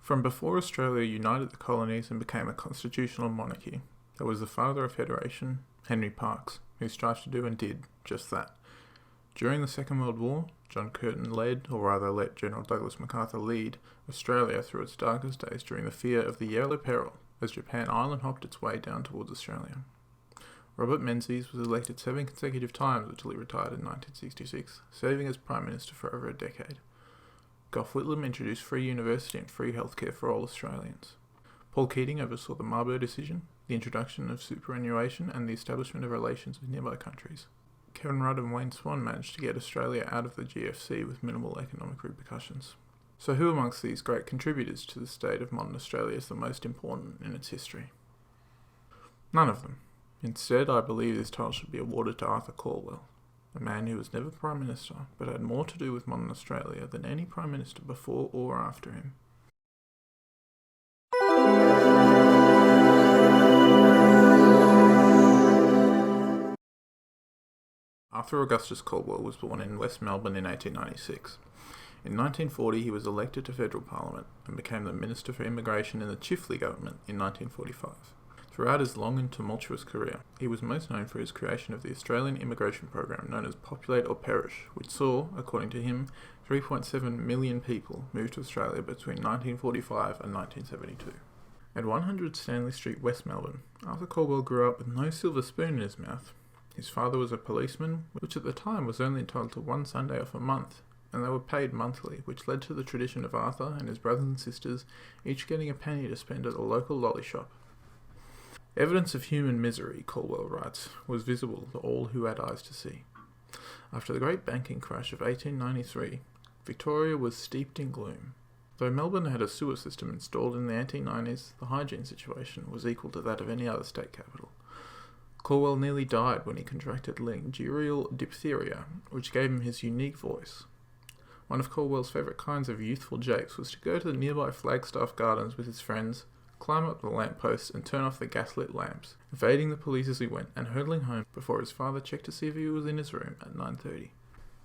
From before Australia united the colonies and became a constitutional monarchy, there was the father of federation, Henry Parkes, who strived to do and did just that. During the Second World War, John Curtin led, or rather let General Douglas MacArthur lead, Australia through its darkest days during the fear of the Yellow Peril, as Japan island hopped its way down towards Australia. Robert Menzies was elected 7 consecutive times until he retired in 1966, serving as Prime Minister for over a decade. Gough Whitlam introduced free university and free healthcare for all Australians. Paul Keating oversaw the Marlborough decision, the introduction of superannuation, and the establishment of relations with nearby countries. Kevin Rudd and Wayne Swan managed to get Australia out of the GFC with minimal economic repercussions. So who amongst these great contributors to the state of modern Australia is the most important in its history? None of them. Instead, I believe this title should be awarded to Arthur Calwell, a man who was never Prime Minister, but had more to do with modern Australia than any Prime Minister before or after him. Arthur Augustus Calwell was born in West Melbourne in 1896. In 1940 he was elected to federal parliament and became the Minister for Immigration in the Chifley government in 1945. Throughout his long and tumultuous career, he was most known for his creation of the Australian immigration program known as Populate or Perish, which saw, according to him, 3.7 million people move to Australia between 1945 and 1972. At 100 Stanley Street, West Melbourne, Arthur Calwell grew up with no silver spoon in his mouth. His father was a policeman, which at the time was only entitled to one Sunday off a month, and they were paid monthly, which led to the tradition of Arthur and his brothers and sisters each getting a penny to spend at a local lolly shop. Evidence of human misery, Calwell writes, was visible to all who had eyes to see. After the great banking crash of 1893, Victoria was steeped in gloom. Though Melbourne had a sewer system installed in the 1890s, the hygiene situation was equal to that of any other state capital. Calwell nearly died when he contracted lingural diphtheria, which gave him his unique voice. One of Calwell's favourite kinds of youthful japes was to go to the nearby Flagstaff Gardens with his friends, climb up the lampposts and turn off the gaslit lamps, evading the police as he went and hurtling home before his father checked to see if he was in his room at 9:30.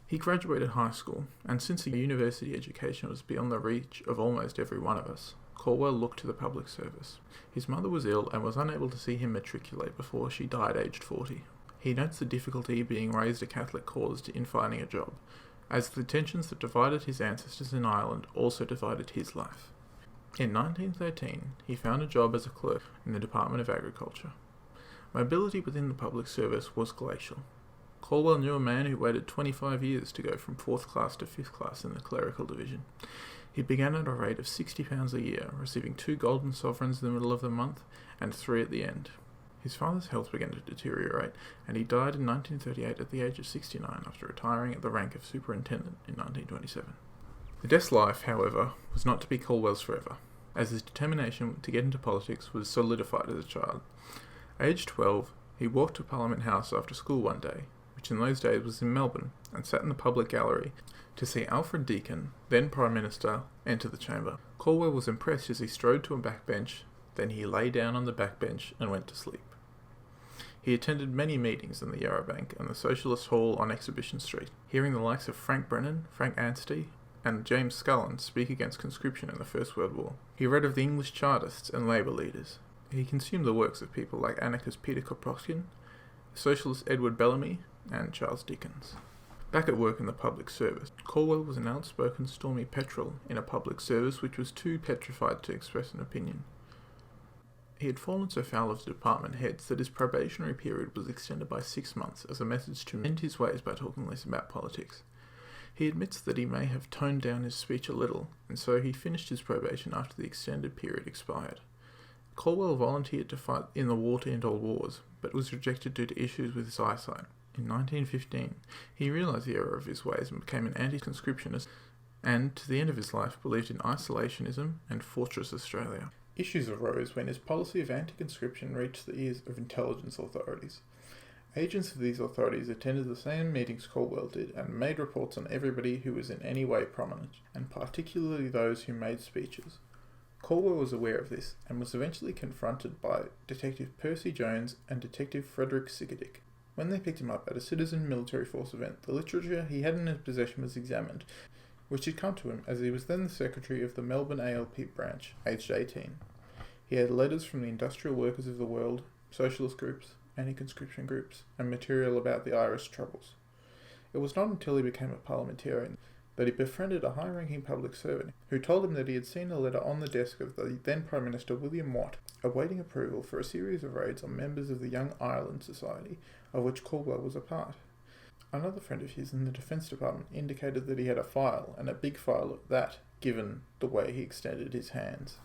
He graduated high school, and since a university education was beyond the reach of almost every one of us, Calwell looked to the public service. His mother was ill and was unable to see him matriculate before she died aged 40. He notes the difficulty being raised a Catholic cause in finding a job, as the tensions that divided his ancestors in Ireland also divided his life. In 1913, he found a job as a clerk in the Department of Agriculture. Mobility within the public service was glacial. Calwell knew a man who waited 25 years to go from 4th class to 5th class in the clerical division. He began at a rate of £60 a year, receiving 2 golden sovereigns in the middle of the month and 3 at the end. His father's health began to deteriorate, and he died in 1938 at the age of 69 after retiring at the rank of superintendent in 1927. The desk life, however, was not to be Calwell's forever, as his determination to get into politics was solidified as a child. Aged 12, he walked to Parliament House after school one day, which in those days was in Melbourne, and sat in the public gallery to see Alfred Deakin, then Prime Minister, enter the chamber. Calwell was impressed as he strode to a backbench, then he lay down on the backbench and went to sleep. He attended many meetings in the Yarra and the Socialist Hall on Exhibition Street, hearing the likes of Frank Brennan, Frank Anstey, and James Scullin speak against conscription in the First World War. He read of the English Chartists and Labour leaders. He consumed the works of people like anarchist Peter Kropotkin, Socialist Edward Bellamy, and Charles Dickens. Back at work in the public service, Calwell was an outspoken stormy petrel in a public service which was too petrified to express an opinion. He had fallen so foul of the department heads that his probationary period was extended by 6 months as a message to mend his ways by talking less about politics. He admits that he may have toned down his speech a little, and so he finished his probation after the extended period expired. Calwell volunteered to fight in the war to end all wars, but was rejected due to issues with his eyesight. In 1915, he realised the error of his ways and became an anti-conscriptionist, and, to the end of his life, believed in isolationism and Fortress Australia. Issues arose when his policy of anti-conscription reached the ears of intelligence authorities. Agents of these authorities attended the same meetings Calwell did and made reports on everybody who was in any way prominent, and particularly those who made speeches. Calwell was aware of this and was eventually confronted by Detective Percy Jones and Detective Frederick Sigurdick. When they picked him up at a citizen military force event, the literature he had in his possession was examined. which had come to him as he was then the secretary of the Melbourne ALP branch, aged 18. He had letters from the industrial workers of the world, socialist groups, anti-conscription groups, and material about the Irish troubles. It was not until he became a parliamentarian that he befriended a high-ranking public servant who told him that he had seen a letter on the desk of the then Prime Minister William Watt awaiting approval for a series of raids on members of the Young Ireland Society, of which Calwell was a part. Another friend of his in the Defence Department indicated that he had a file, and a big file at that, given the way he extended his hands.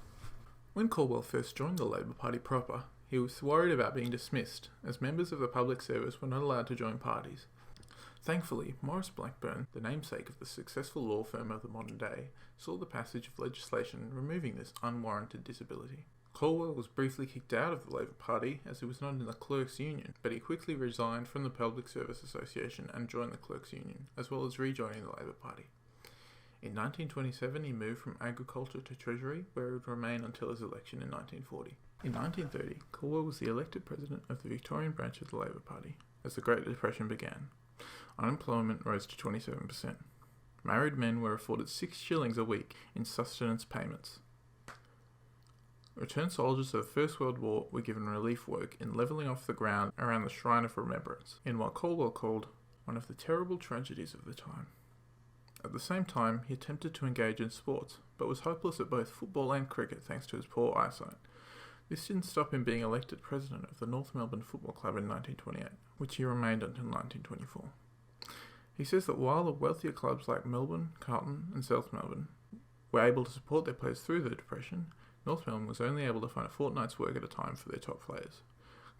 When Calwell first joined the Labour Party proper, he was worried about being dismissed, as members of the public service were not allowed to join parties. Thankfully, Maurice Blackburn, the namesake of the successful law firm of the modern day, saw the passage of legislation removing this unwarranted disability. Calwell was briefly kicked out of the Labour Party as he was not in the Clerks' Union, but he quickly resigned from the Public Service Association and joined the Clerks' Union, as well as rejoining the Labour Party. In 1927 he moved from Agriculture to Treasury, where he would remain until his election in 1940. In 1930, Calwell was the elected president of the Victorian branch of the Labour Party, as the Great Depression began. Unemployment rose to 27%. Married men were afforded 6 shillings a week in sustenance payments. Returned soldiers of the First World War were given relief work in levelling off the ground around the Shrine of Remembrance, in what Calwell called one of the terrible tragedies of the time. At the same time, he attempted to engage in sports, but was hopeless at both football and cricket thanks to his poor eyesight. This didn't stop him being elected president of the North Melbourne Football Club in 1928, which he remained until 1924. He says that while the wealthier clubs like Melbourne, Carlton and South Melbourne were able to support their players through the Depression, North Melbourne was only able to find a fortnight's work at a time for their top players.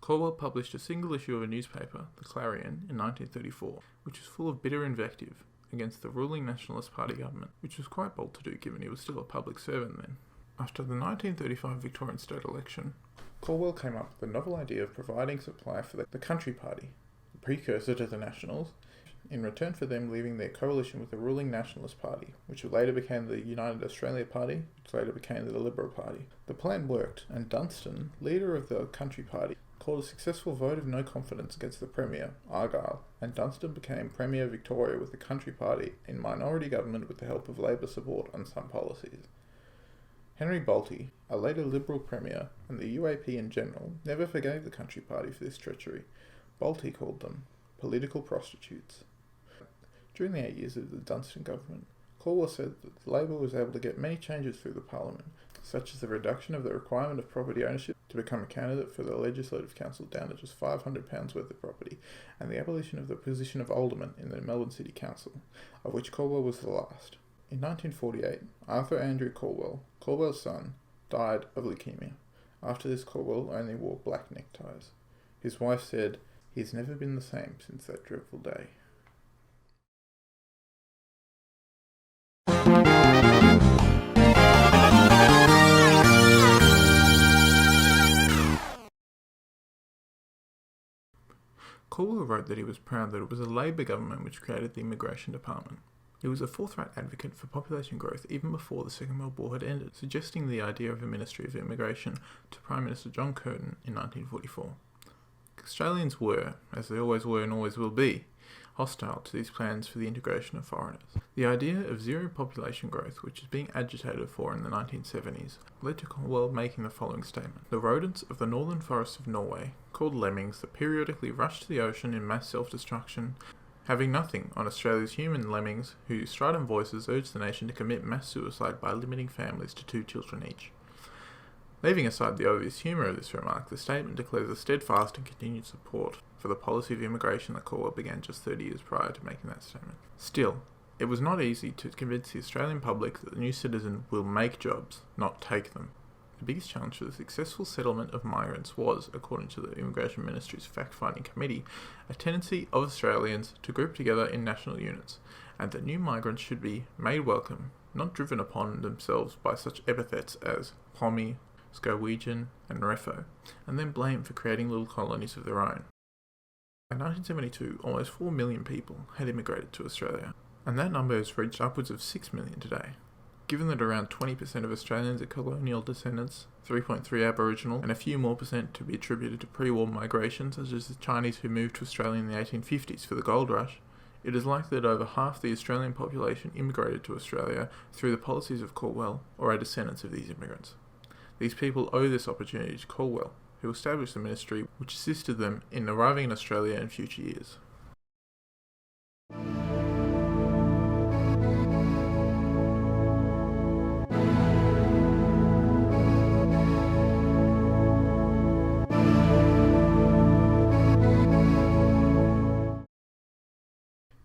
Calwell published a single issue of a newspaper, the Clarion, in 1934, which was full of bitter invective against the ruling Nationalist Party government, which was quite bold to do given he was still a public servant then. After the 1935 Victorian state election, Calwell came up with the novel idea of providing supply for the Country Party, the precursor to the Nationals, in return for them leaving their coalition with the ruling Nationalist Party, which later became the United Australia Party, which later became the Liberal Party. The plan worked, and Dunstan, leader of the Country Party, called a successful vote of no confidence against the Premier, Argyle, and Dunstan became Premier Victoria with the Country Party in minority government with the help of Labour support on some policies. Henry Bolte, a later Liberal Premier, and the UAP in general, never forgave the Country Party for this treachery. Bolte called them political prostitutes. During the 8 years of the Dunstan government, Calwell said that Labour was able to get many changes through the Parliament, such as the reduction of the requirement of property ownership to become a candidate for the Legislative Council down to just £500 worth of property, and the abolition of the position of alderman in the Melbourne City Council, of which Calwell was the last. In 1948, Arthur Andrew Calwell, Calwell's son, died of leukemia. After this, Calwell only wore black neckties. His wife said, "He's never been the same since that dreadful day." Calwell wrote that he was proud that it was a Labour government which created the Immigration Department. He was a forthright advocate for population growth even before the Second World War had ended, suggesting the idea of a Ministry of Immigration to Prime Minister John Curtin in 1944. Australians were, as they always were and always will be, hostile to these plans for the integration of foreigners. The idea of zero population growth, which is being agitated for in the 1970s, led to Calwell making the following statement. The rodents of the northern forests of Norway, called lemmings, that periodically rush to the ocean in mass self-destruction, having nothing on Australia's human lemmings, whose strident voices urge the nation to commit mass suicide by limiting families to 2 children each. Leaving aside the obvious humour of this remark, the statement declares a steadfast and continued support for the policy of immigration that Calwell began just 30 years prior to making that statement. Still, it was not easy to convince the Australian public that the new citizen will make jobs, not take them. The biggest challenge for the successful settlement of migrants was, according to the Immigration Ministry's fact-finding committee, a tendency of Australians to group together in national units, and that new migrants should be made welcome, not driven upon themselves by such epithets as Pommy, Scowegian and Refo, and then blamed for creating little colonies of their own. By 1972, almost 4 million people had immigrated to Australia, and that number has reached upwards of 6 million today. Given that around 20% of Australians are colonial descendants, 3.3 Aboriginal, and a few more percent to be attributed to pre-war migration, such as the Chinese who moved to Australia in the 1850s for the gold rush, It is likely that over half the Australian population immigrated to Australia through the policies of Calwell or are descendants of these immigrants. These people owe this opportunity to Calwell, who established the ministry which assisted them in arriving in Australia in future years.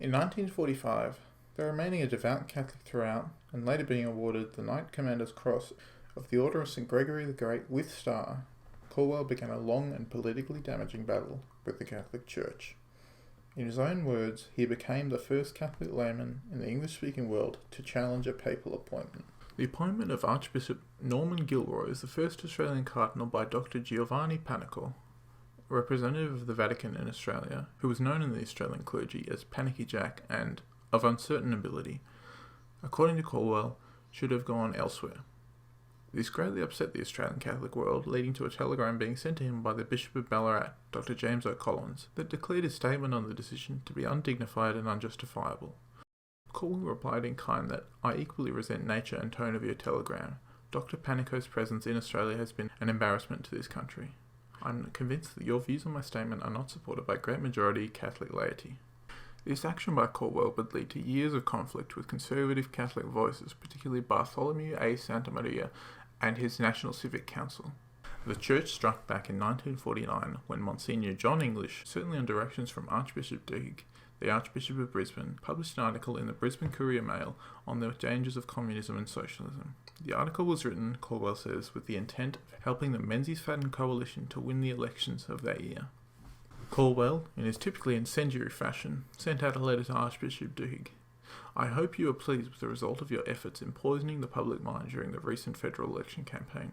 In 1945, though remaining a devout Catholic throughout, and later being awarded the Knight Commander's Cross of the Order of St. Gregory the Great with Star, Calwell began a long and politically damaging battle with the Catholic Church. In his own words, he became the first Catholic layman in the English-speaking world to challenge a papal appointment. The appointment of Archbishop Norman Gilroy as the first Australian cardinal by Dr. Giovanni Panico, representative of the Vatican in Australia, who was known in the Australian clergy as Panicky Jack and of uncertain ability, according to Calwell, should have gone elsewhere. This greatly upset the Australian Catholic world, leading to a telegram being sent to him by the Bishop of Ballarat, Dr. James O'Collins, that declared his statement on the decision to be undignified and unjustifiable. Calwell replied in kind that, "I equally resent nature and tone of your telegram. Dr. Panico's presence in Australia has been an embarrassment to this country. I'm convinced that your views on my statement are not supported by great majority Catholic laity." This action by Calwell would lead to years of conflict with conservative Catholic voices, particularly Bartholomew A. Santamaria and his National Civic Council. The Church struck back in 1949 when Monsignor John English, certainly on directions from Archbishop Duhigg, the Archbishop of Brisbane, published an article in the Brisbane Courier Mail on the dangers of communism and socialism. The article was written, Calwell says, with the intent of helping the Menzies-Fadden coalition to win the elections of that year. Calwell, in his typically incendiary fashion, sent out a letter to Archbishop Duhigg. "I hope you are pleased with the result of your efforts in poisoning the public mind during the recent federal election campaign.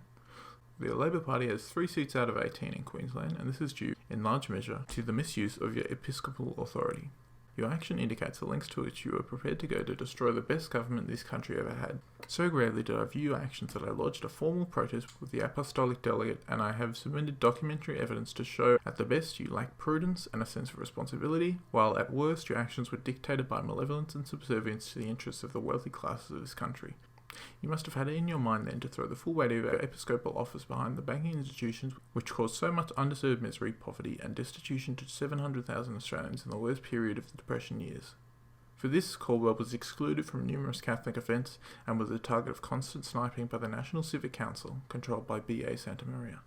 The Labor Party has 3 seats out of 18 in Queensland, and this is due, in large measure, to the misuse of your episcopal authority. Your action indicates the lengths to which you are prepared to go to destroy the best government this country ever had. So gravely did I view your actions that I lodged a formal protest with the apostolic delegate, and I have submitted documentary evidence to show at the best you lack prudence and a sense of responsibility, while at worst your actions were dictated by malevolence and subservience to the interests of the wealthy classes of this country. You must have had it in your mind then to throw the full weight of your episcopal office behind the banking institutions which caused so much undeserved misery, poverty, and destitution to 700,000 Australians in the worst period of the Depression years." For this, Calwell was excluded from numerous Catholic events and was the target of constant sniping by the National Civic Council, controlled by B.A. Santamaria.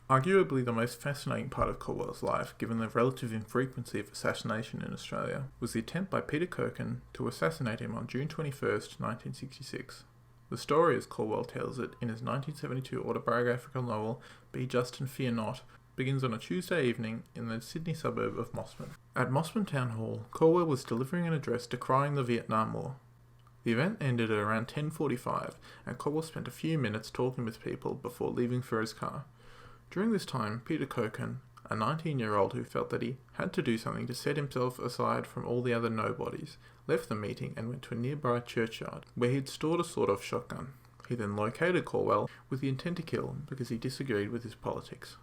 Arguably the most fascinating part of Calwell's life, given the relative infrequency of assassination in Australia, was the attempt by Peter Kochen to assassinate him on June 21st, 1966. The story, as Calwell tells it in his 1972 autobiographical novel Be Just and Fear Not, begins on a Tuesday evening in the Sydney suburb of Mossman. At Mossman Town Hall, Calwell was delivering an address decrying the Vietnam War. The event ended at around 10:45, and Calwell spent a few minutes talking with people before leaving for his car. During this time, Peter Kochen, a 19-year-old who felt that he had to do something to set himself aside from all the other nobodies, left the meeting and went to a nearby churchyard, where he had stored a sawed-off shotgun. He then located Calwell with the intent to kill him because he disagreed with his politics.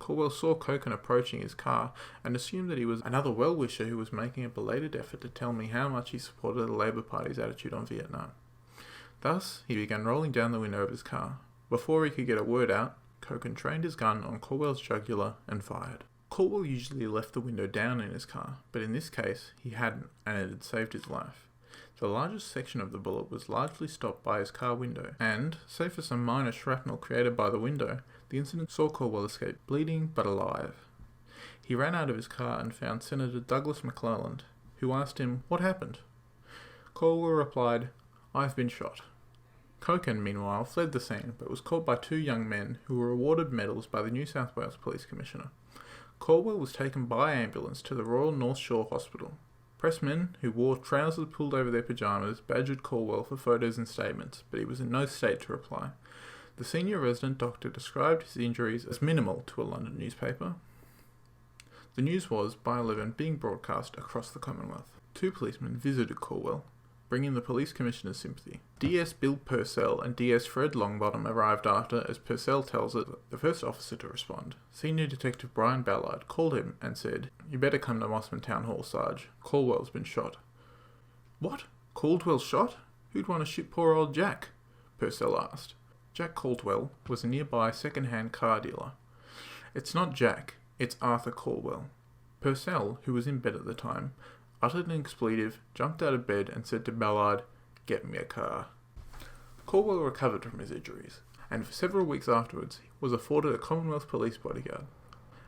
Calwell saw Kochen approaching his car and assumed that he was another well-wisher who was making a belated effort to tell me how much he supported the Labor Party's attitude on Vietnam. Thus, he began rolling down the window of his car. Before he could get a word out, Kochen trained his gun on Calwell's jugular and fired. Calwell usually left the window down in his car, but in this case he hadn't, and it had saved his life. The largest section of the bullet was largely stopped by his car window, and, save for some minor shrapnel created by the window, the incident saw Calwell escape bleeding but alive. He ran out of his car and found Senator Douglas McClelland, who asked him, "What happened?" Calwell replied, "I've been shot." Kochen, meanwhile, fled the scene, but was caught by 2 young men who were awarded medals by the New South Wales Police Commissioner. Calwell was taken by ambulance to the Royal North Shore Hospital. Pressmen, who wore trousers pulled over their pyjamas, badgered Calwell for photos and statements, but he was in no state to reply. The senior resident doctor described his injuries as minimal to a London newspaper. The news was, by 11, being broadcast across the Commonwealth. 2 policemen visited Calwell. bringing the police commissioner's sympathy. DS Bill Purcell and DS Fred Longbottom arrived after, as Purcell tells it, the first officer to respond. Senior Detective Brian Ballard called him and said, "You better come to Mossman Town Hall, Sarge. Calwell's been shot." "What? Caldwell shot? Who'd want to shoot poor old Jack?" Purcell asked. Jack Caldwell was a nearby second-hand car dealer. "It's not Jack, it's Arthur Calwell." Purcell, who was in bed at the time, uttered an expletive, jumped out of bed and said to Ballard, "Get me a car." Calwell recovered from his injuries, and for several weeks afterwards was afforded a Commonwealth police bodyguard.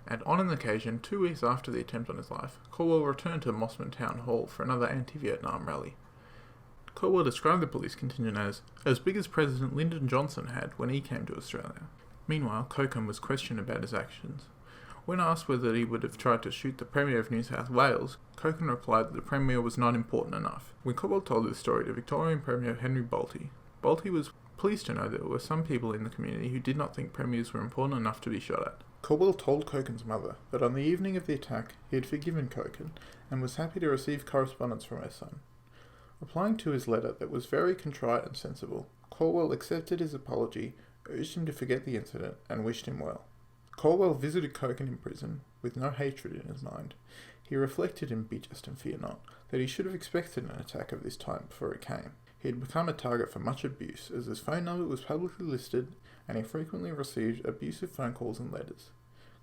And on an occasion, 2 weeks after the attempt on his life, Calwell returned to Mossman Town Hall for another anti-Vietnam rally. Calwell described the police contingent as big as President Lyndon Johnson had when he came to Australia. Meanwhile, Cockham was questioned about his actions. When asked whether he would have tried to shoot the Premier of New South Wales, Cochrane replied that the Premier was not important enough. When Calwell told this story to Victorian Premier Henry Bolte, Bolte was pleased to know that there were some people in the community who did not think premiers were important enough to be shot at. Calwell told Cochrane's mother that on the evening of the attack he had forgiven Cochrane and was happy to receive correspondence from her son. Replying to his letter that was very contrite and sensible, Calwell accepted his apology, urged him to forget the incident, and wished him well. Calwell visited Cochrane in prison, with no hatred in his mind. He reflected in Be Just and Fear Not that he should have expected an attack of this type before it came. He had become a target for much abuse, as his phone number was publicly listed, and he frequently received abusive phone calls and letters.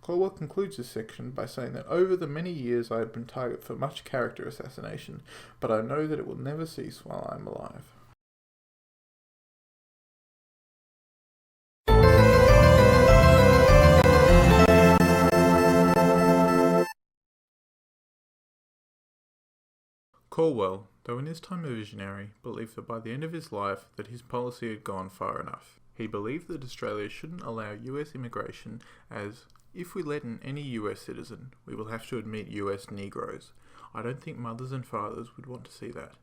Calwell concludes this section by saying that over the many years I have been target for much character assassination, but I know that it will never cease while I am alive. Calwell, though in his time a visionary, believed that by the end of his life that his policy had gone far enough. He believed that Australia shouldn't allow US immigration as, if we let in any US citizen, we will have to admit US Negroes. I don't think mothers and fathers would want to see that.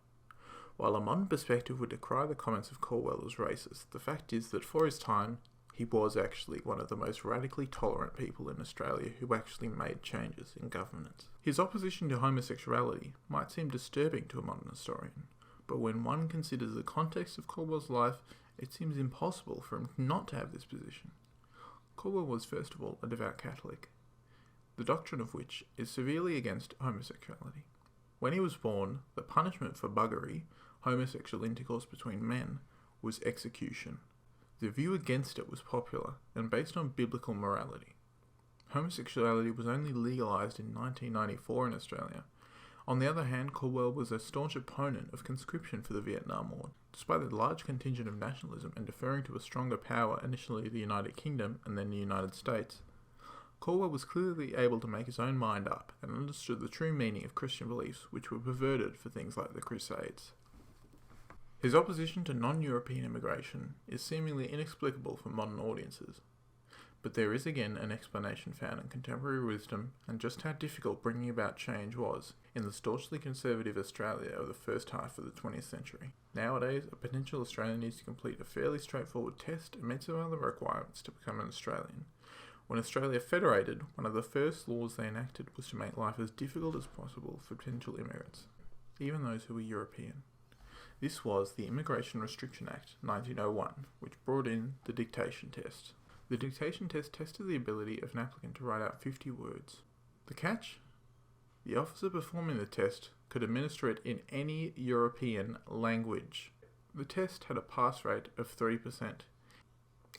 While a modern perspective would decry the comments of Calwell as racist, the fact is that for his time, he was actually one of the most radically tolerant people in Australia who actually made changes in governance. His opposition to homosexuality might seem disturbing to a modern historian, but when one considers the context of Calwell's life, it seems impossible for him not to have this position. Calwell was first of all a devout Catholic, the doctrine of which is severely against homosexuality. When he was born, the punishment for buggery, homosexual intercourse between men, was execution. The view against it was popular and based on biblical morality. Homosexuality was only legalised in 1994 in Australia. On the other hand, Calwell was a staunch opponent of conscription for the Vietnam War. Despite the large contingent of nationalism and deferring to a stronger power, initially the United Kingdom and then the United States, Calwell was clearly able to make his own mind up and understood the true meaning of Christian beliefs, which were perverted for things like the Crusades. His opposition to non-European immigration is seemingly inexplicable for modern audiences, but there is again an explanation found in contemporary wisdom and just how difficult bringing about change was in the staunchly conservative Australia of the first half of the 20th century. Nowadays, a potential Australian needs to complete a fairly straightforward test and meet some other requirements to become an Australian. When Australia federated, one of the first laws they enacted was to make life as difficult as possible for potential immigrants, even those who were European. This was the Immigration Restriction Act 1901, which brought in the dictation test. The dictation test tested the ability of an applicant to write out 50 words. The catch? The officer performing the test could administer it in any European language. The test had a pass rate of 3%.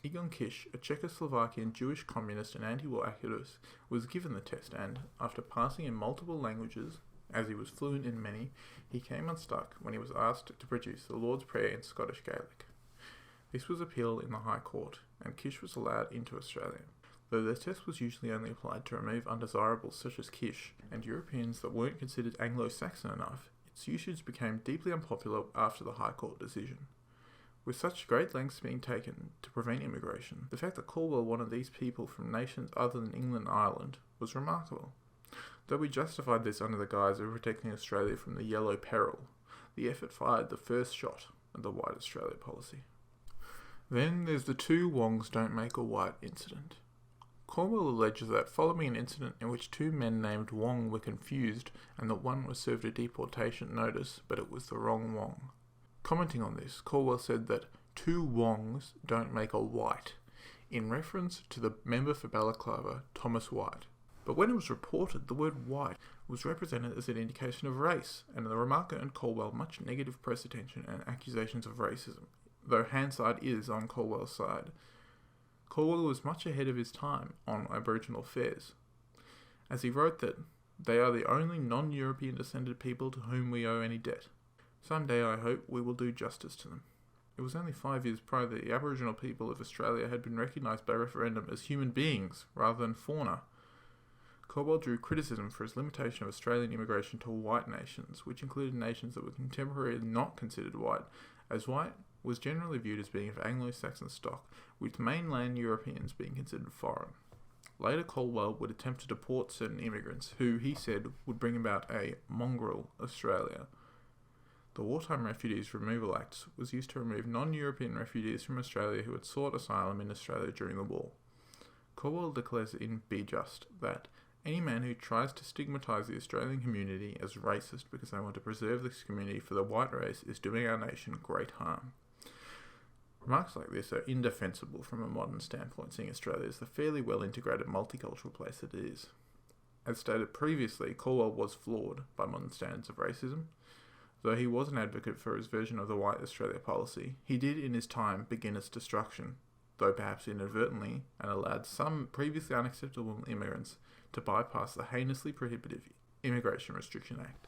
Egon Kish, a Czechoslovakian Jewish communist and anti-war activist, was given the test and, after passing in multiple languages, as he was fluent in many, he came unstuck when he was asked to produce the Lord's Prayer in Scottish Gaelic. This was appealed in the High Court, and Kish was allowed into Australia. Though the test was usually only applied to remove undesirables such as Kish and Europeans that weren't considered Anglo-Saxon enough, its usage became deeply unpopular after the High Court decision. With such great lengths being taken to prevent immigration, the fact that Calwell wanted these people from nations other than England and Ireland was remarkable. Though we justified this under the guise of protecting Australia from the yellow peril, the effort fired the first shot at the White Australia policy. Then there's the two Wongs don't make a white incident. Calwell alleges that following an incident in which two men named Wong were confused and that one was served a deportation notice, but it was the wrong Wong. Commenting on this, Calwell said that two Wongs don't make a White, in reference to the member for Balaclava, Thomas White. But when it was reported, the word white was represented as an indication of race, and the remark earned Calwell much negative press attention and accusations of racism, though Hansard is on Calwell's side. Calwell was much ahead of his time on Aboriginal affairs, as he wrote that they are the only non-European descended people to whom we owe any debt. Someday I hope we will do justice to them. It was only 5 years prior that the Aboriginal people of Australia had been recognised by referendum as human beings rather than fauna. Calwell drew criticism for his limitation of Australian immigration to white nations, which included nations that were contemporarily not considered white, as white was generally viewed as being of Anglo-Saxon stock, with mainland Europeans being considered foreign. Later, Calwell would attempt to deport certain immigrants, who, he said, would bring about a mongrel Australia. The Wartime Refugees Removal Act was used to remove non-European refugees from Australia who had sought asylum in Australia during the war. Calwell declares in Be Just that any man who tries to stigmatise the Australian community as racist because they want to preserve this community for the white race is doing our nation great harm. Remarks like this are indefensible from a modern standpoint, seeing Australia as the fairly well-integrated multicultural place it is. As stated previously, Calwell was flawed by modern standards of racism. Though he was an advocate for his version of the White Australia policy, he did in his time begin its destruction, though perhaps inadvertently, and allowed some previously unacceptable immigrants to bypass the heinously prohibitive Immigration Restriction Act.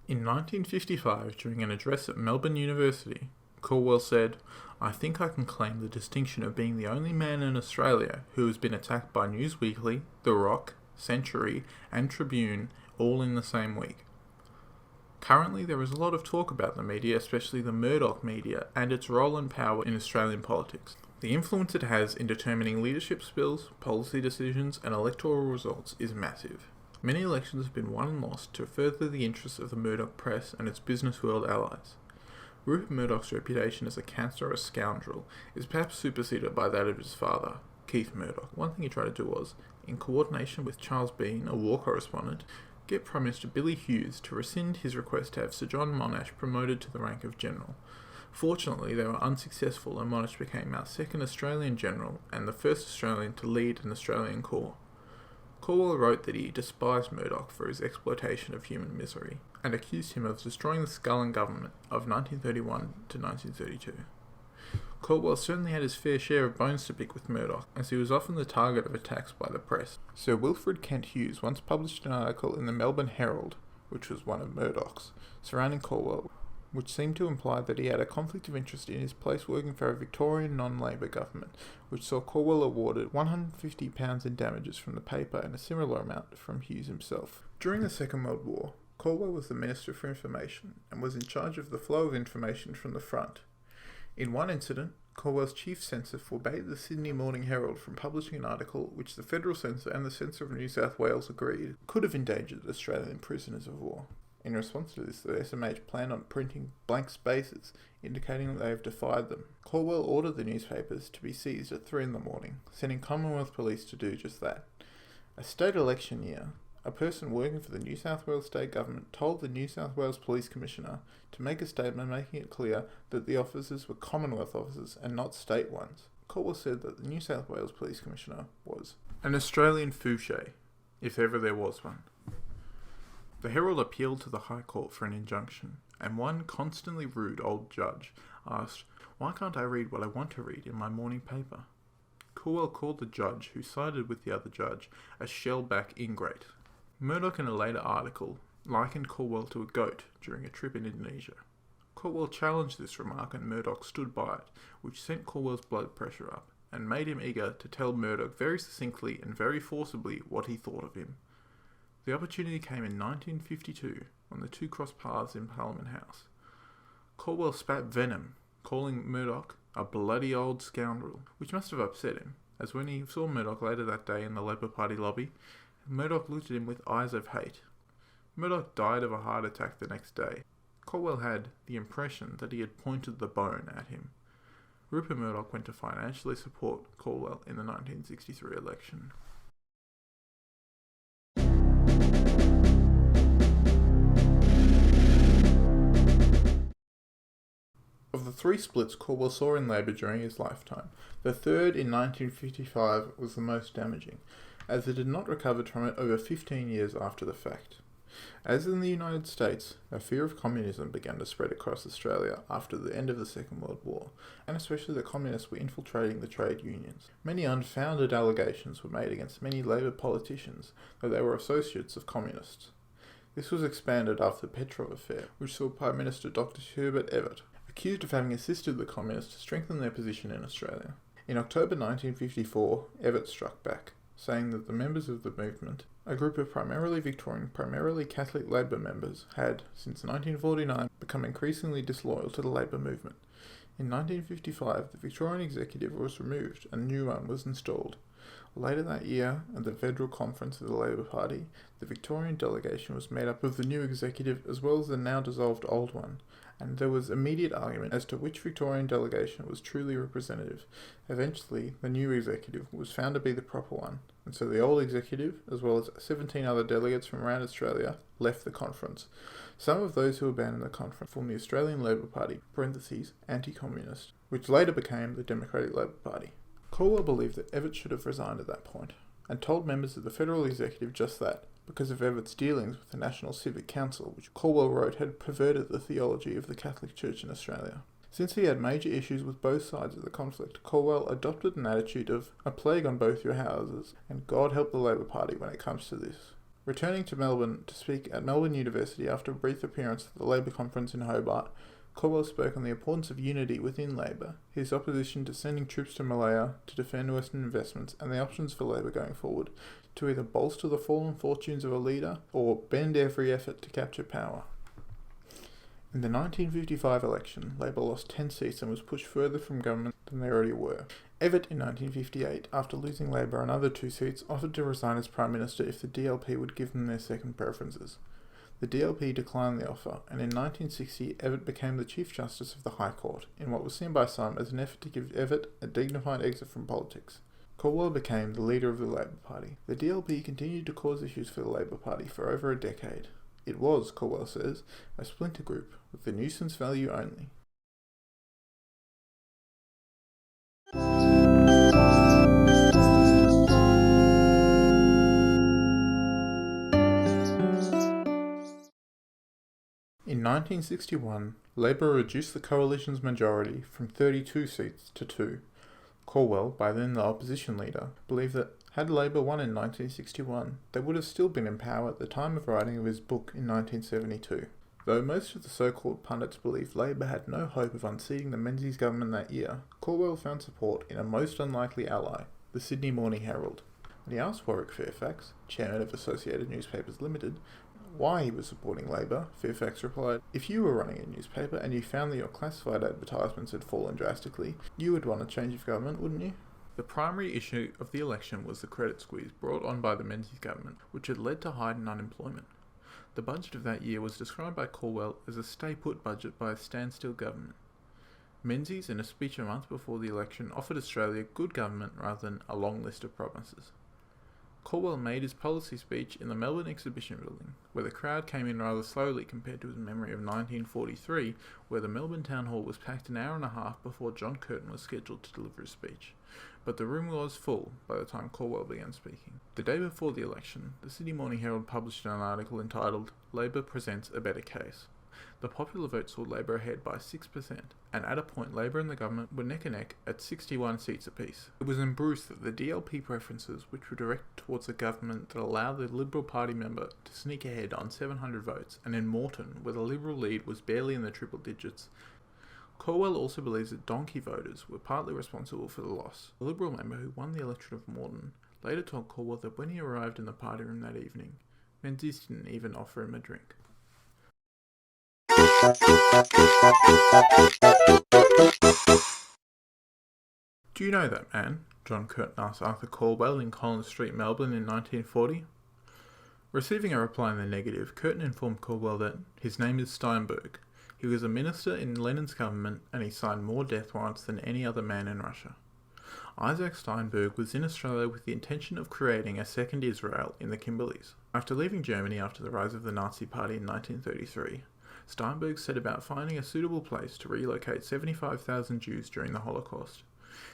In 1955, during an address at Melbourne University, Calwell said, "I think I can claim the distinction of being the only man in Australia who has been attacked by News Weekly, The Rock, Century, and Tribune all in the same week." Currently, there is a lot of talk about the media, especially the Murdoch media, and its role and power in Australian politics. The influence it has in determining leadership spills, policy decisions, and electoral results is massive. Many elections have been won and lost to further the interests of the Murdoch press and its business world allies. Rupert Murdoch's reputation as a cancerous scoundrel is perhaps superseded by that of his father, Keith Murdoch. One thing he tried to do was, in coordination with Charles Bean, a war correspondent, get Prime Minister Billy Hughes to rescind his request to have Sir John Monash promoted to the rank of general. Fortunately, they were unsuccessful and Monash became our second Australian general and the first Australian to lead an Australian corps. Calwell wrote that he despised Murdoch for his exploitation of human misery, and accused him of destroying the Scullin government of 1931 to 1932. Calwell certainly had his fair share of bones to pick with Murdoch, as he was often the target of attacks by the press. Sir Wilfrid Kent Hughes once published an article in the Melbourne Herald, which was one of Murdoch's, surrounding Calwell, which seemed to imply that he had a conflict of interest in his place working for a Victorian non-Labour government, which saw Calwell awarded £150 in damages from the paper and a similar amount from Hughes himself. During the Second World War, Calwell was the Minister for Information and was in charge of the flow of information from the front. In one incident, Calwell's chief censor forbade the Sydney Morning Herald from publishing an article which the federal censor and the censor of New South Wales agreed could have endangered Australian prisoners of war. In response to this, the SMH planned on printing blank spaces, indicating that they have defied them. Calwell ordered the newspapers to be seized at 3 a.m, sending Commonwealth Police to do just that. A state election year, a person working for the New South Wales state government told the New South Wales Police Commissioner to make a statement making it clear that the officers were Commonwealth officers and not state ones. Calwell said that the New South Wales Police Commissioner was an Australian Fouché, if ever there was one. The Herald appealed to the High Court for an injunction, and one constantly rude old judge asked, "Why can't I read what I want to read in my morning paper?" Calwell called the judge, who sided with the other judge, a shellback ingrate. Murdoch in a later article likened Calwell to a goat during a trip in Indonesia. Calwell challenged this remark and Murdoch stood by it, which sent Calwell's blood pressure up, and made him eager to tell Murdoch very succinctly and very forcibly what he thought of him. The opportunity came in 1952, when the two crossed paths in Parliament House. Calwell spat venom, calling Murdoch a bloody old scoundrel, which must have upset him, as when he saw Murdoch later that day in the Labour Party lobby, Murdoch looked at him with eyes of hate. Murdoch died of a heart attack the next day. Calwell had the impression that he had pointed the bone at him. Rupert Murdoch went to financially support Calwell in the 1963 election. Of the three splits Calwell saw in Labour during his lifetime, the third in 1955 was the most damaging, as it had not recovered from it over 15 years after the fact. As in the United States, a fear of communism began to spread across Australia after the end of the Second World War, and especially the communists were infiltrating the trade unions. Many unfounded allegations were made against many Labour politicians that they were associates of communists. This was expanded after the Petrov affair, which saw Prime Minister Dr. Herbert Evatt accused of having assisted the communists to strengthen their position in Australia. In October 1954, Evatt struck back, saying that the members of the movement, a group of primarily Victorian, primarily Catholic Labour members, had, since 1949, become increasingly disloyal to the Labour movement. In 1955, the Victorian executive was removed and a new one was installed. Later that year, at the Federal Conference of the Labour Party, the Victorian delegation was made up of the new executive as well as the now dissolved old one, and there was immediate argument as to which Victorian delegation was truly representative. Eventually, the new executive was found to be the proper one, and so the old executive, as well as 17 other delegates from around Australia, left the conference. Some of those who abandoned the conference formed the Australian Labour Party, anti-communist, which later became the Democratic Labour Party. Calwell believed that Evatt should have resigned at that point, and told members of the federal executive just that, because of Evatt's dealings with the National Civic Council, which Calwell wrote had perverted the theology of the Catholic Church in Australia. Since he had major issues with both sides of the conflict, Calwell adopted an attitude of "a plague on both your houses," and God help the Labour Party when it comes to this. Returning to Melbourne to speak at Melbourne University after a brief appearance at the Labour conference in Hobart, Calwell spoke on the importance of unity within Labour, his opposition to sending troops to Malaya to defend Western investments, and the options for Labour going forward, to either bolster the fallen fortunes of a leader or bend every effort to capture power. In the 1955 election, Labour lost 10 seats and was pushed further from government than they already were. Evatt in 1958, after losing Labour another 2 seats, offered to resign as Prime Minister if the DLP would give them their second preferences. The DLP declined the offer, and in 1960 Evatt became the Chief Justice of the High Court, in what was seen by some as an effort to give Evatt a dignified exit from politics. Calwell became the leader of the Labour Party. The DLP continued to cause issues for the Labour Party for over a decade. It was, Calwell says, a splinter group, with the nuisance value only. In 1961, Labour reduced the coalition's majority from 32 seats to 2. Calwell, by then the opposition leader, believed that had Labour won in 1961, they would have still been in power at the time of writing of his book in 1972. Though most of the so-called pundits believed Labour had no hope of unseating the Menzies government that year, Calwell found support in a most unlikely ally, the Sydney Morning Herald. When he asked Warwick Fairfax, chairman of Associated Newspapers Limited, why he was supporting Labour, Fairfax replied, "If you were running a newspaper and you found that your classified advertisements had fallen drastically, you would want a change of government, wouldn't you?" The primary issue of the election was the credit squeeze brought on by the Menzies government, which had led to heightened unemployment. The budget of that year was described by Calwell as a stay-put budget by a standstill government. Menzies, in a speech a month before the election, offered Australia good government rather than a long list of promises. Calwell made his policy speech in the Melbourne Exhibition Building, where the crowd came in rather slowly compared to his memory of 1943, where the Melbourne Town Hall was packed an hour and a half before John Curtin was scheduled to deliver his speech. But the room was full by the time Calwell began speaking. The day before the election, the Sydney Morning Herald published an article entitled "Labour Presents a Better Case." The popular vote saw Labour ahead by 6%, and at a point Labour and the government were neck and neck at 61 seats apiece. It was in Bruce that the DLP preferences, which were directed towards a government that allowed the Liberal Party member to sneak ahead on 700 votes, and in Moreton, where the Liberal lead was barely in the triple digits. Calwell also believes that donkey voters were partly responsible for the loss. The Liberal member who won the electorate of Moreton later told Calwell that when he arrived in the party room that evening, Menzies didn't even offer him a drink. "Do you know that man?" John Curtin asked Arthur Calwell in Collins Street, Melbourne in 1940. Receiving a reply in the negative, Curtin informed Calwell that his name is Steinberg. He was a minister in Lenin's government and he signed more death warrants than any other man in Russia. Isaac Steinberg was in Australia with the intention of creating a second Israel in the Kimberleys. After leaving Germany after the rise of the Nazi Party in 1933, Steinberg set about finding a suitable place to relocate 75,000 Jews during the Holocaust.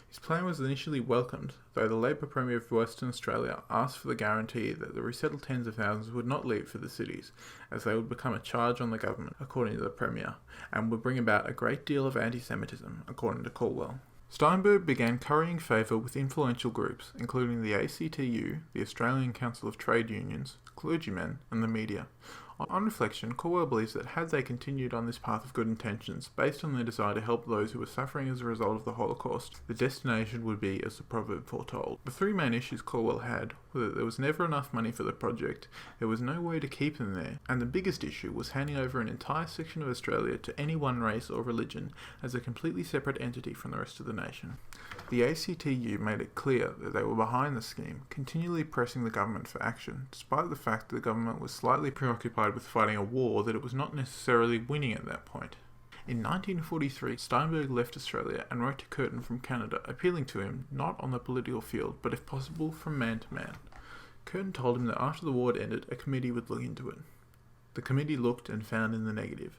His plan was initially welcomed, though the Labour Premier of Western Australia asked for the guarantee that the resettled tens of thousands would not leave for the cities, as they would become a charge on the government, according to the Premier, and would bring about a great deal of anti-Semitism, according to Calwell. Steinberg began currying favour with influential groups, including the ACTU, the Australian Council of Trade Unions, clergymen, and the media. On reflection, Calwell believes that had they continued on this path of good intentions, based on their desire to help those who were suffering as a result of the Holocaust, the destination would be as the proverb foretold. The three main issues Calwell had were that there was never enough money for the project, there was no way to keep them there, and the biggest issue was handing over an entire section of Australia to any one race or religion as a completely separate entity from the rest of the nation. The ACTU made it clear that they were behind the scheme, continually pressing the government for action, despite the fact that the government was slightly preoccupied with fighting a war that it was not necessarily winning at that point. In 1943, Steinberg left Australia and wrote to Curtin from Canada, appealing to him, not on the political field, but if possible, from man to man. Curtin told him that after the war had ended, a committee would look into it. The committee looked and found in the negative.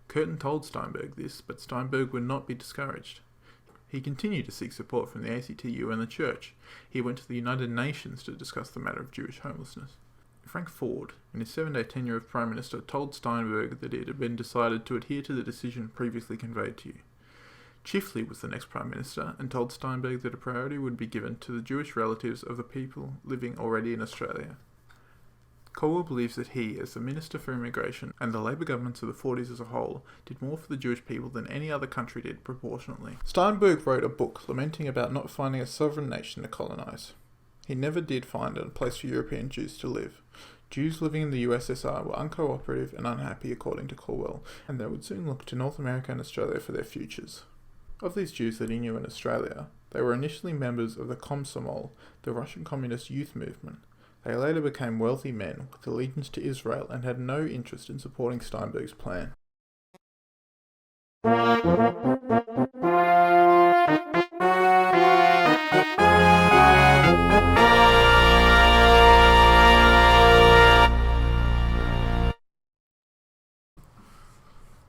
Curtin told Steinberg this, but Steinberg would not be discouraged. He continued to seek support from the ACTU and the Church. He went to the United Nations to discuss the matter of Jewish homelessness. Frank Ford, in his 7-day tenure as Prime Minister, told Steinberg that it had been decided to adhere to the decision previously conveyed to you. Chifley was the next Prime Minister and told Steinberg that a priority would be given to the Jewish relatives of the people living already in Australia. Calwell believes that he, as the Minister for Immigration, and the Labour governments of the 40s as a whole, did more for the Jewish people than any other country did proportionately. Steinberg wrote a book lamenting about not finding a sovereign nation to colonise. He never did find a place for European Jews to live. Jews living in the USSR were uncooperative and unhappy, according to Calwell, and they would soon look to North America and Australia for their futures. Of these Jews that he knew in Australia, they were initially members of the Komsomol, the Russian Communist youth movement. They later became wealthy men with allegiance to Israel and had no interest in supporting Steinberg's plan.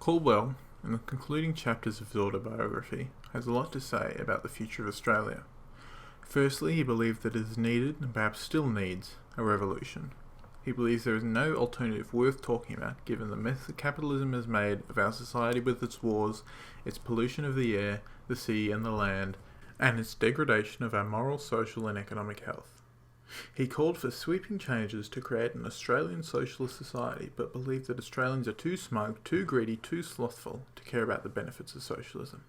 Calwell, in the concluding chapters of his autobiography, has a lot to say about the future of Australia. Firstly, he believed that it is needed, and perhaps still needs, a revolution. He believes there is no alternative worth talking about, given the mess that capitalism has made of our society with its wars, its pollution of the air, the sea and the land, and its degradation of our moral, social and economic health. He called for sweeping changes to create an Australian socialist society, but believed that Australians are too smug, too greedy, too slothful to care about the benefits of socialism.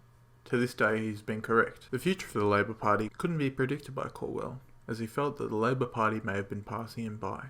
To this day he's been correct. The future for the Labour Party couldn't be predicted by Calwell, as he felt that the Labour Party may have been passing him by.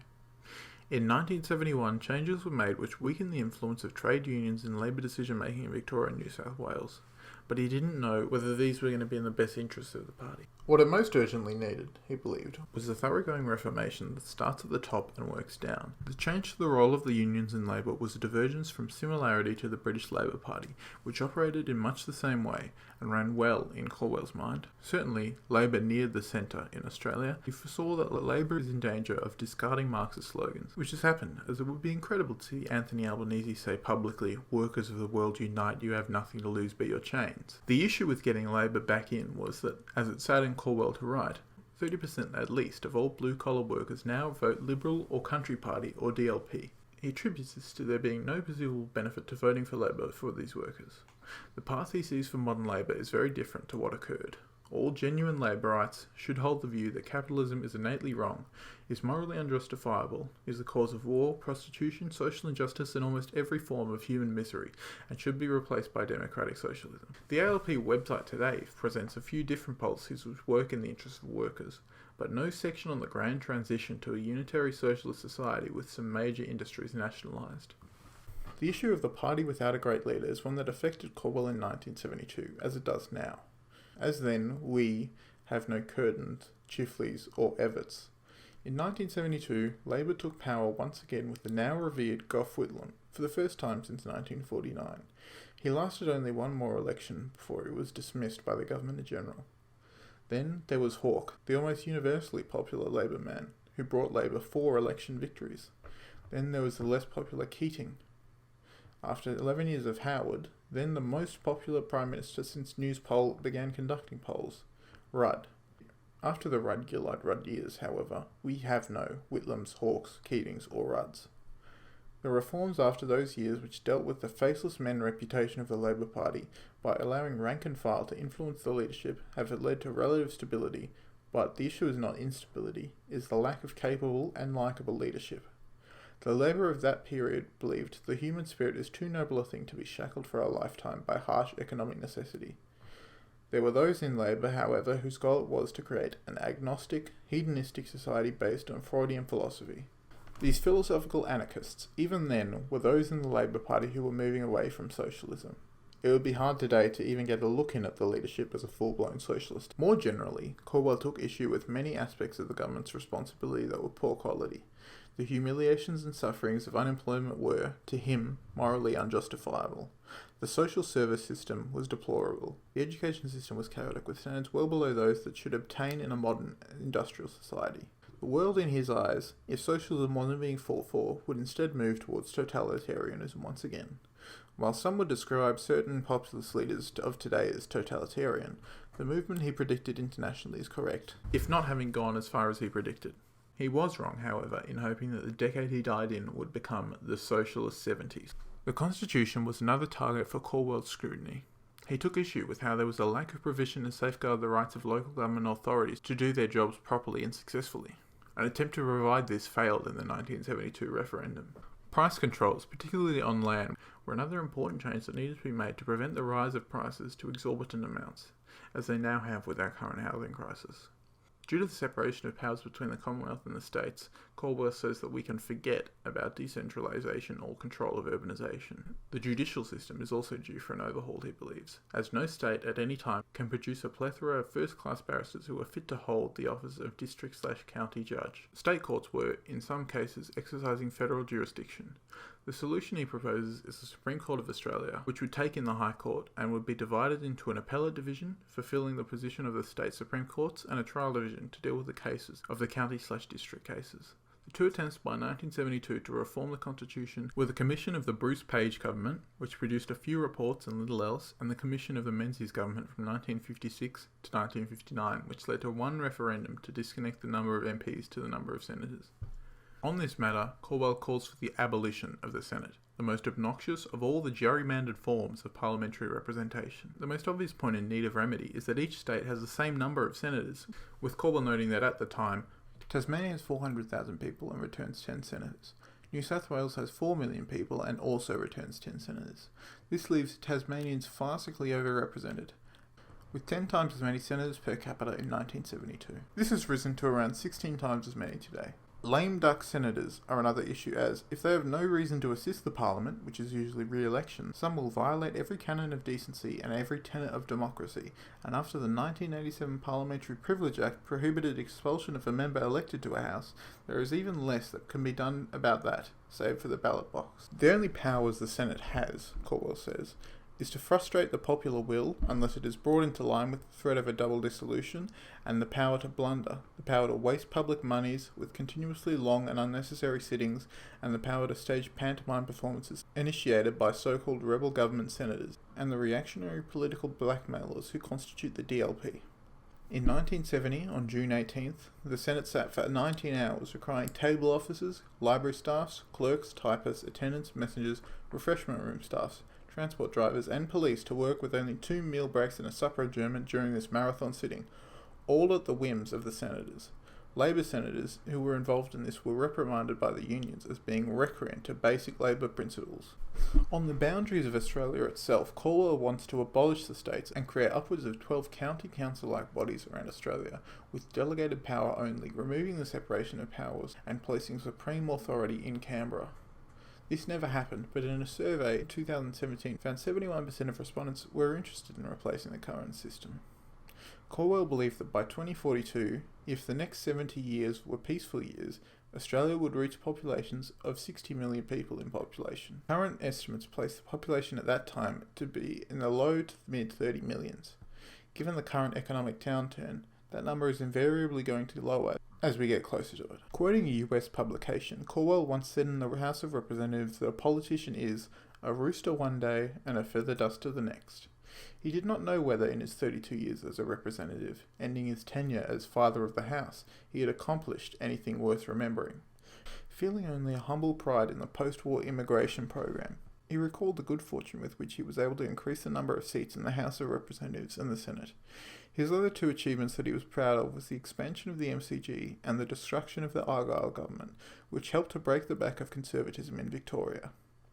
In 1971, changes were made which weakened the influence of trade unions in labour decision-making in Victoria and New South Wales, but he didn't know whether these were going to be in the best interests of the party. What it most urgently needed, he believed, was a thoroughgoing reformation that starts at the top and works down. The change to the role of the unions in labour was a divergence from similarity to the British Labour Party, which operated in much the same way and ran well in Calwell's mind. Certainly, Labour neared the centre in Australia. He foresaw that Labour is in danger of discarding Marxist slogans, which has happened, as it would be incredible to see Anthony Albanese say publicly, "Workers of the world unite, you have nothing to lose but your chains." The issue with getting Labour back in was that, as it saddened Calwell to write, 30% at least of all blue-collar workers now vote Liberal or Country Party or DLP. He attributes this to there being no perceivable benefit to voting for Labour for these workers. The path he sees for modern Labour is very different to what occurred. All genuine Labourites should hold the view that capitalism is innately wrong, is morally unjustifiable, is the cause of war, prostitution, social injustice and almost every form of human misery, and should be replaced by democratic socialism. The ALP website today presents a few different policies which work in the interests of workers, but no section on the grand transition to a unitary socialist society with some major industries nationalised. The issue of the party without a great leader is one that affected Calwell in 1972, as it does now. As then, we have no Curtins, Chifleys or Everts. In 1972, Labour took power once again with the now revered Gough Whitlam, for the first time since 1949. He lasted only one more election before he was dismissed by the Governor-General. Then there was Hawke, the almost universally popular Labour man, who brought Labour 4 election victories. Then there was the less popular Keating. After 11 years of Howard, then the most popular Prime Minister since Newspoll began conducting polls, Rudd. After the Rudd-Gillard-Rudd years, however, we have no Whitlams, Hawkes, Keatings or Rudds. The reforms after those years which dealt with the faceless men reputation of the Labour Party by allowing rank and file to influence the leadership have led to relative stability, but the issue is not instability, it is the lack of capable and likeable leadership. The Labour of that period believed the human spirit is too noble a thing to be shackled for a lifetime by harsh economic necessity. There were those in Labour, however, whose goal it was to create an agnostic, hedonistic society based on Freudian philosophy. These philosophical anarchists, even then, were those in the Labour Party who were moving away from socialism. It would be hard today to even get a look in at the leadership as a full-blown socialist. More generally, Calwell took issue with many aspects of the government's responsibility that were poor quality. The humiliations and sufferings of unemployment were, to him, morally unjustifiable. The social service system was deplorable. The education system was chaotic, with standards well below those that should obtain in a modern industrial society. The world, in his eyes, if socialism wasn't being fought for, would instead move towards totalitarianism once again. While some would describe certain populist leaders of today as totalitarian, the movement he predicted internationally is correct, if not having gone as far as he predicted. He was wrong, however, in hoping that the decade he died in would become the Socialist 70s. The Constitution was another target for Calwell's scrutiny. He took issue with how there was a lack of provision to safeguard the rights of local government authorities to do their jobs properly and successfully. An attempt to provide this failed in the 1972 referendum. Price controls, particularly on land, were another important change that needed to be made to prevent the rise of prices to exorbitant amounts, as they now have with our current housing crisis. Due to the separation of powers between the Commonwealth and the States, Calwell says that we can forget about decentralisation or control of urbanisation. The judicial system is also due for an overhaul, he believes, as no state at any time can produce a plethora of first-class barristers who are fit to hold the office of district/county judge. State courts were, in some cases, exercising federal jurisdiction. The solution he proposes is the Supreme Court of Australia, which would take in the High Court and would be divided into an appellate division, fulfilling the position of the state Supreme Courts, and a trial division to deal with the cases of the county/district cases. The two attempts by 1972 to reform the Constitution were the Commission of the Bruce Page government, which produced a few reports and little else, and the Commission of the Menzies government from 1956 to 1959, which led to one referendum to disconnect the number of MPs to the number of senators. On this matter, Calwell calls for the abolition of the Senate, the most obnoxious of all the gerrymandered forms of parliamentary representation. The most obvious point in need of remedy is that each state has the same number of senators, with Calwell noting that at the time, Tasmania has 400,000 people and returns 10 senators. New South Wales has 4 million people and also returns 10 senators. This leaves Tasmanians farcically overrepresented, with 10 times as many senators per capita in 1972. This has risen to around 16 times as many today. Lame duck senators are another issue as, if they have no reason to assist the Parliament, which is usually re-election, some will violate every canon of decency and every tenet of democracy, and after the 1987 Parliamentary Privilege Act prohibited expulsion of a member elected to a house, there is even less that can be done about that, save for the ballot box. The only powers the Senate has, Calwell says, is to frustrate the popular will unless it is brought into line with the threat of a double dissolution, and the power to blunder, the power to waste public monies with continuously long and unnecessary sittings, and the power to stage pantomime performances initiated by so-called rebel government senators and the reactionary political blackmailers who constitute the DLP. In 1970, on June 18th, the Senate sat for 19 hours requiring table officers, library staffs, clerks, typists, attendants, messengers, refreshment room staffs, transport drivers and police to work with only 2 meal breaks and a supper adjournment during this marathon sitting, all at the whims of the senators. Labour senators who were involved in this were reprimanded by the unions as being recreant to basic Labour principles. On the boundaries of Australia itself, Calwell wants to abolish the states and create upwards of 12 county council-like bodies around Australia, with delegated power only, removing the separation of powers and placing supreme authority in Canberra. This never happened, but in a survey in 2017 found 71% of respondents were interested in replacing the current system. Calwell believed that by 2042, if the next 70 years were peaceful years, Australia would reach populations of 60 million people in population. Current estimates place the population at that time to be in the low to mid 30 millions. Given the current economic downturn, that number is invariably going to lower as we get closer to it. Quoting a US publication, Calwell once said in the House of Representatives that a politician is a rooster one day and a feather duster the next. He did not know whether in his 32 years as a representative, ending his tenure as Father of the House, he had accomplished anything worth remembering. Feeling only a humble pride in the post-war immigration program, he recalled the good fortune with which he was able to increase the number of seats in the House of Representatives and the Senate. His other two achievements that he was proud of was the expansion of the MCG and the destruction of the Argyle government, which helped to break the back of conservatism in Victoria.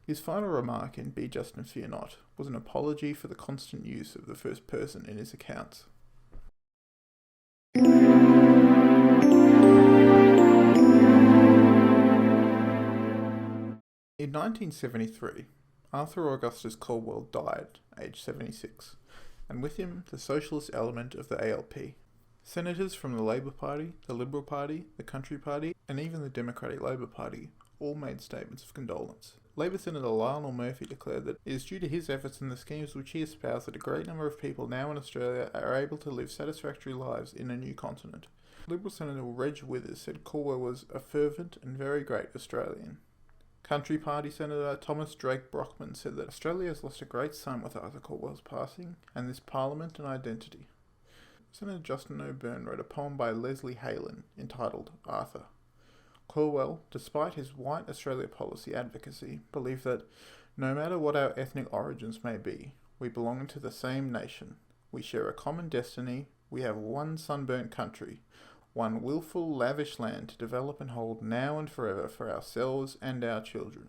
His final remark in Be Just and Fear Not was an apology for the constant use of the first person in his accounts. In 1973, Arthur Augustus Calwell died, aged 76, and with him the socialist element of the ALP. Senators from the Labour Party, the Liberal Party, the Country Party, and even the Democratic Labour Party all made statements of condolence. Labour Senator Lionel Murphy declared that it is due to his efforts and the schemes which he espoused that a great number of people now in Australia are able to live satisfactory lives in a new continent. Liberal Senator Reg Withers said Calwell was a fervent and very great Australian. Country Party Senator Thomas Drake Brockman said that Australia has lost a great son with Arthur Calwell's passing, and this Parliament and identity. Senator Justin O'Byrne wrote a poem by Les Haylen entitled Arthur. Calwell, despite his white Australia policy advocacy, believed that no matter what our ethnic origins may be, we belong to the same nation. We share a common destiny. We have one sunburnt country, one willful, lavish land to develop and hold now and forever for ourselves and our children.